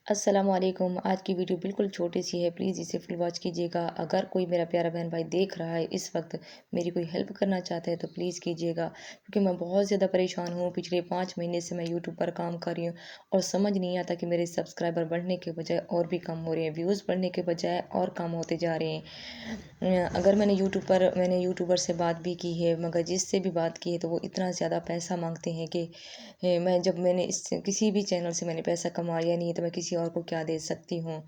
السلام علیکم۔ آج کی ویڈیو بالکل چھوٹی سی ہے، پلیز اسے فل واچ کیجیے گا۔ اگر کوئی میرا پیارا بہن بھائی دیکھ رہا ہے، اس وقت میری کوئی ہیلپ کرنا چاہتا ہے تو پلیز کیجیے گا، کیونکہ میں بہت زیادہ پریشان ہوں۔ پچھلے 5 مہینے سے میں یوٹیوب پر کام کر رہی ہوں اور سمجھ نہیں آتا کہ میرے سبسکرائبر بڑھنے کے بجائے اور بھی کم ہو رہے ہیں، ویوز بڑھنے کے بجائے اور کم ہوتے جا رہے ہیں۔ اگر میں نے یوٹیوبر سے بات بھی کی ہے، مگر جس سے بھی بات کی ہے تو وہ اتنا زیادہ پیسہ مانگتے ہیں کہ جب میں نے اس سے کسی بھی چینل سے میں نے پیسہ کمایا نہیں تو میں کسی اور کو کیا دے سکتی ہوں۔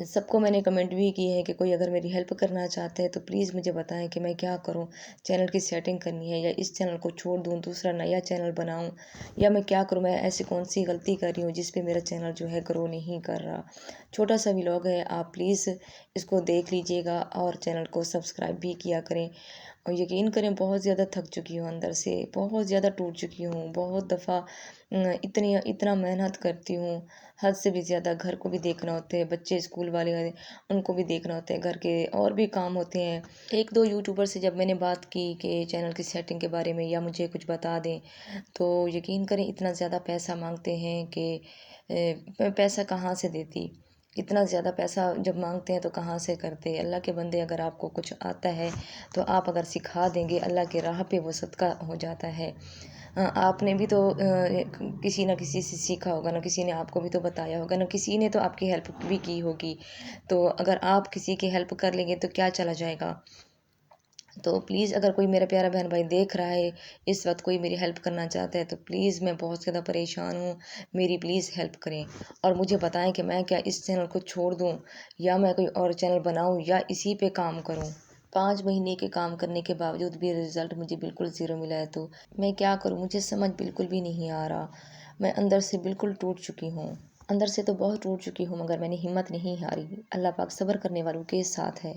سب کو میں نے کمنٹ بھی کی ہے کہ کوئی اگر میری ہیلپ کرنا چاہتا ہے تو پلیز مجھے بتائیں کہ میں کیا کروں۔ چینل کی سیٹنگ کرنی ہے یا اس چینل کو چھوڑ دوں، دوسرا نیا چینل بناؤں، یا میں کیا کروں؟ میں ایسی کون سی غلطی کر رہی ہوں جس پہ میرا چینل جو ہے گرو نہیں کر رہا؟ چھوٹا سا ولاگ ہے، آپ پلیز اس کو دیکھ لیجیے گا اور چینل کو سبسکرائب بھی کیا کریں۔ اور یقین کریں بہت زیادہ تھک چکی ہوں، اندر سے بہت زیادہ ٹوٹ چکی ہوں۔ بہت دفعہ اتنا محنت کرتی ہوں، حد سے بھی زیادہ۔ گھر کو بھی دیکھنا ہوتے ہیں، بچے اسکول والے ہیں ان کو بھی دیکھنا ہوتے ہیں، گھر کے اور بھی کام ہوتے ہیں۔ ایک دو یوٹیوبر سے جب میں نے بات کی کہ چینل کی سیٹنگ کے بارے میں یا مجھے کچھ بتا دیں، تو یقین کریں اتنا زیادہ پیسہ مانگتے ہیں کہ میں پیسہ کہاں سے دیتی؟ اتنا زیادہ پیسہ جب مانگتے ہیں تو کہاں سے کرتے؟ اللہ کے بندے، اگر آپ کو کچھ آتا ہے تو آپ اگر سکھا دیں گے، اللہ کے راہ پہ وہ صدقہ ہو جاتا ہے۔ آپ نے بھی تو کسی نہ کسی سے سیکھا ہوگا، نہ کسی نے آپ کو بھی تو بتایا ہوگا، نہ کسی نے تو آپ کی ہیلپ بھی کی ہوگی۔ تو اگر آپ کسی کی ہیلپ کر لیں گے تو کیا چلا جائے گا؟ تو پلیز اگر کوئی میرا پیارا بہن بھائی دیکھ رہا ہے، اس وقت کوئی میری ہیلپ کرنا چاہتا ہے تو پلیز، میں بہت زیادہ پریشان ہوں، میری پلیز ہیلپ کریں اور مجھے بتائیں کہ میں کیا اس چینل کو چھوڑ دوں یا میں کوئی اور چینل بناؤں یا اسی پہ کام کروں؟ 5 مہینے کے کام کرنے کے باوجود بھی رزلٹ مجھے بالکل زیرو ملا ہے، تو میں کیا کروں؟ مجھے سمجھ بالکل بھی نہیں آ رہا۔ میں اندر سے بالکل ٹوٹ چکی ہوں، اندر سے تو بہت ٹوٹ چکی ہوں، مگر میں نے ہمت نہیں ہاری۔ اللہ پاک صبر کرنے والوں کے ساتھ ہے۔